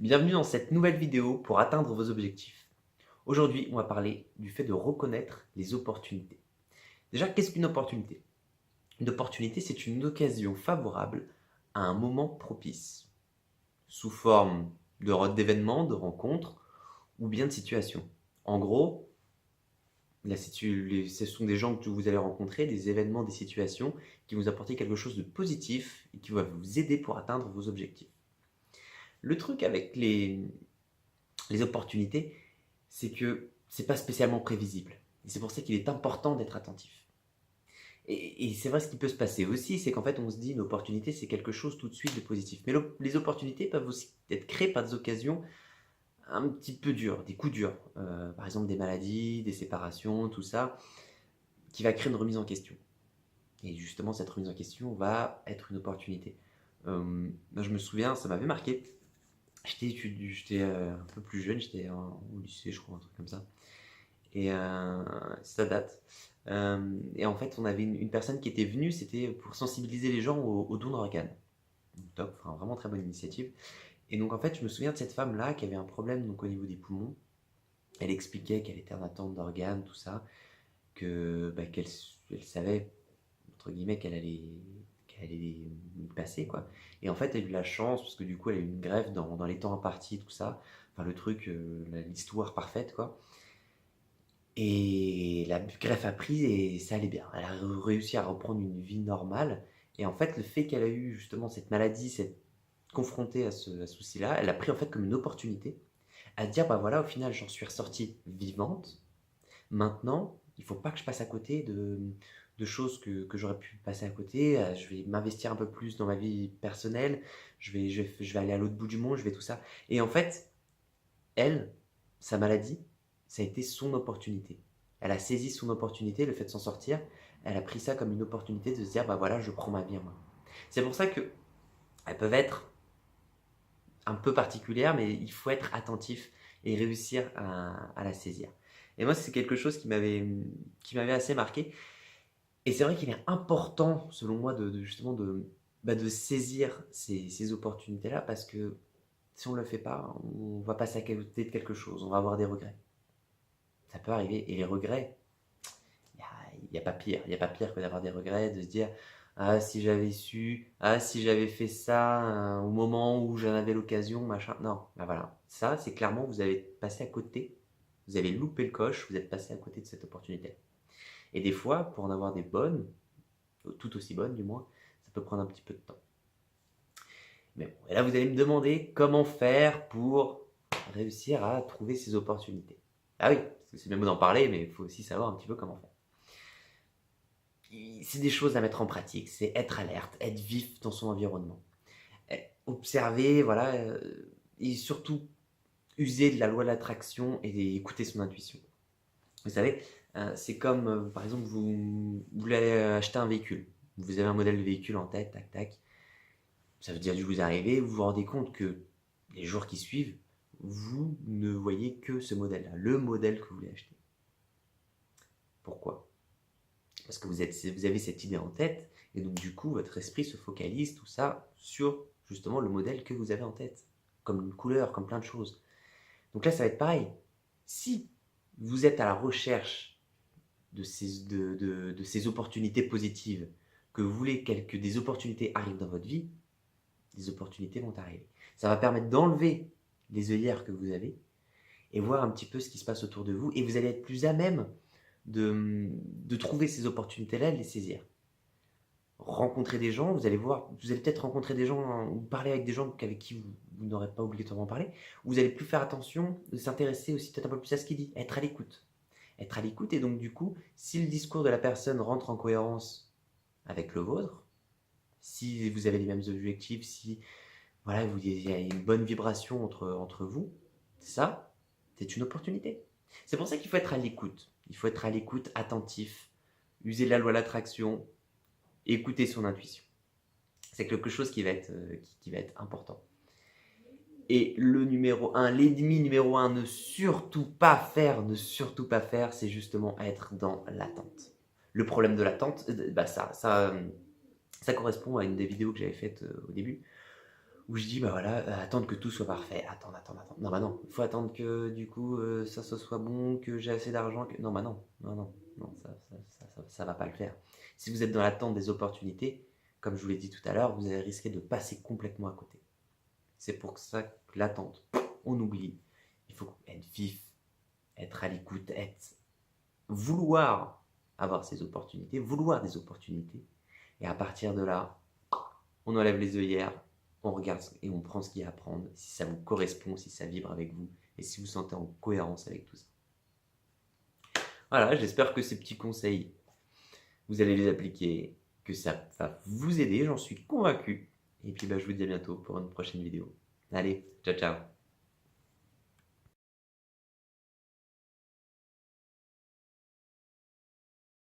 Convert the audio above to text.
Bienvenue dans cette nouvelle vidéo pour atteindre vos objectifs. Aujourd'hui, on va parler du fait de reconnaître les opportunités. Déjà, qu'est-ce qu'une opportunité? Une opportunité, c'est une occasion favorable à un moment propice, sous forme d'événements, de rencontres ou bien de situations. En gros, ce sont des gens que vous allez rencontrer, des événements, des situations qui vont vous apporter quelque chose de positif et qui va vous aider pour atteindre vos objectifs. Le truc avec les opportunités, c'est que c'est pas spécialement prévisible. Et c'est pour ça qu'il est important d'être attentif. Et c'est vrai, ce qui peut se passer aussi, c'est qu'en fait, on se dit une opportunité, c'est quelque chose tout de suite de positif. Mais les opportunités peuvent aussi être créées par des occasions un petit peu dures, des coups durs. Par exemple, des maladies, des séparations, tout ça, qui va créer une remise en question. Et justement, cette remise en question va être une opportunité. Moi, je me souviens, ça m'avait marqué. J'étais un peu plus jeune, j'étais au lycée, je crois, un truc comme ça. Et ça date. Et en fait, on avait une personne qui était venue, c'était pour sensibiliser les gens au don d'organes. Top, enfin, vraiment très bonne initiative. Et donc en fait, je me souviens de cette femme-là qui avait un problème donc, au niveau des poumons. Elle expliquait qu'elle était en attente d'organes, tout ça, qu'elle elle savait, entre guillemets, qu'elle allait y passer, quoi. Et en fait, elle a eu la chance, parce que du coup, elle a eu une greffe dans les temps impartis, tout ça. Enfin, le truc, l'histoire parfaite, quoi. Et la greffe a pris et ça allait bien. Elle a réussi à reprendre une vie normale. Et en fait, le fait qu'elle a eu justement cette maladie, cette confrontée à ce souci-là, elle a pris en fait comme une opportunité à se dire, bah voilà, au final, j'en suis ressortie vivante. Maintenant, il faut pas que je passe à côté de choses que j'aurais pu passer à côté. Je vais m'investir un peu plus dans ma vie personnelle. Je vais aller à l'autre bout du monde, je vais tout ça. Et en fait, elle, sa maladie, ça a été son opportunité. Elle a saisi son opportunité, le fait de s'en sortir. Elle a pris ça comme une opportunité de se dire, bah voilà, je prends ma vie en main. C'est pour ça que elles peuvent être un peu particulières, mais il faut être attentif et réussir à la saisir. Et moi, c'est quelque chose qui m'avait assez marqué. Et c'est vrai qu'il est important, selon moi, justement de saisir ces opportunités-là, parce que si on ne le fait pas, on va passer à côté de quelque chose, on va avoir des regrets. Ça peut arriver. Et les regrets, il n'y a pas pire. Il n'y a pas pire que d'avoir des regrets, de se dire ah, si j'avais su, ah, si j'avais fait ça au moment où j'en avais l'occasion, machin. Non, ben voilà. Ça, c'est clairement, vous avez passé à côté, vous avez loupé le coche, vous êtes passé à côté de cette opportunité. Et des fois, pour en avoir des bonnes, tout aussi bonnes du moins, ça peut prendre un petit peu de temps. Mais bon, et là, vous allez me demander comment faire pour réussir à trouver ces opportunités. Ah oui, parce que c'est bien beau d'en parler, mais il faut aussi savoir un petit peu comment faire. C'est des choses à mettre en pratique, c'est être alerte, être vif dans son environnement. Observer, voilà, et surtout user de la loi de l'attraction et écouter son intuition. Vous savez, c'est comme, par exemple, vous voulez aller acheter un véhicule. Vous avez un modèle de véhicule en tête, tac, tac. Ça veut dire que vous arrivez, vous vous rendez compte que les jours qui suivent, vous ne voyez que ce modèle-là, le modèle que vous voulez acheter. Pourquoi? Parce que vous avez cette idée en tête, et donc du coup, votre esprit se focalise, tout ça, sur justement le modèle que vous avez en tête, comme une couleur, comme plein de choses. Donc là, ça va être pareil. Si vous êtes à la recherche de ces opportunités positives, que vous voulez que des opportunités arrivent dans votre vie, des opportunités vont arriver. Ça va permettre d'enlever les œillères que vous avez et voir un petit peu ce qui se passe autour de vous, et vous allez être plus à même de trouver ces opportunités-là et de les saisir. Rencontrer des gens, vous allez voir, vous allez peut-être rencontrer des gens ou parler avec des gens avec qui vous n'aurez pas obligatoirement parlé. Vous allez plus faire attention, de s'intéresser aussi peut-être un peu plus à ce qu'il dit, être à l'écoute. Être à l'écoute, et donc du coup, si le discours de la personne rentre en cohérence avec le vôtre, si vous avez les mêmes objectifs, si voilà, il y a une bonne vibration entre vous, ça, c'est une opportunité. C'est pour ça qu'il faut être à l'écoute. Il faut être à l'écoute, attentif, user de la loi de l'attraction, écouter son intuition. C'est quelque chose qui va être important. Et le numéro un, l'ennemi numéro un, ne surtout pas faire, c'est justement être dans l'attente. Le problème de l'attente, bah ça correspond à une des vidéos que j'avais faites au début, où je dis, bah voilà, attendre que tout soit parfait. Attendre, attendre, attendre. Non, bah non, il faut attendre que du coup ça soit bon, que j'ai assez d'argent. Que... Non, bah non, non, non, non, ça va pas le faire. Si vous êtes dans l'attente des opportunités, comme je vous l'ai dit tout à l'heure, vous allez risquer de passer complètement à côté. C'est pour ça que l'attente, on oublie. Il faut être vif, être à l'écoute, être vouloir avoir ces opportunités, vouloir des opportunités. Et à partir de là, on enlève les œillères, on regarde et on prend ce qu'il y a à prendre, si ça vous correspond, si ça vibre avec vous, et si vous vous sentez en cohérence avec tout ça. Voilà, j'espère que ces petits conseils, vous allez les appliquer, que ça va vous aider, j'en suis convaincu. Et puis bah, je vous dis à bientôt pour une prochaine vidéo. Allez, ciao ciao.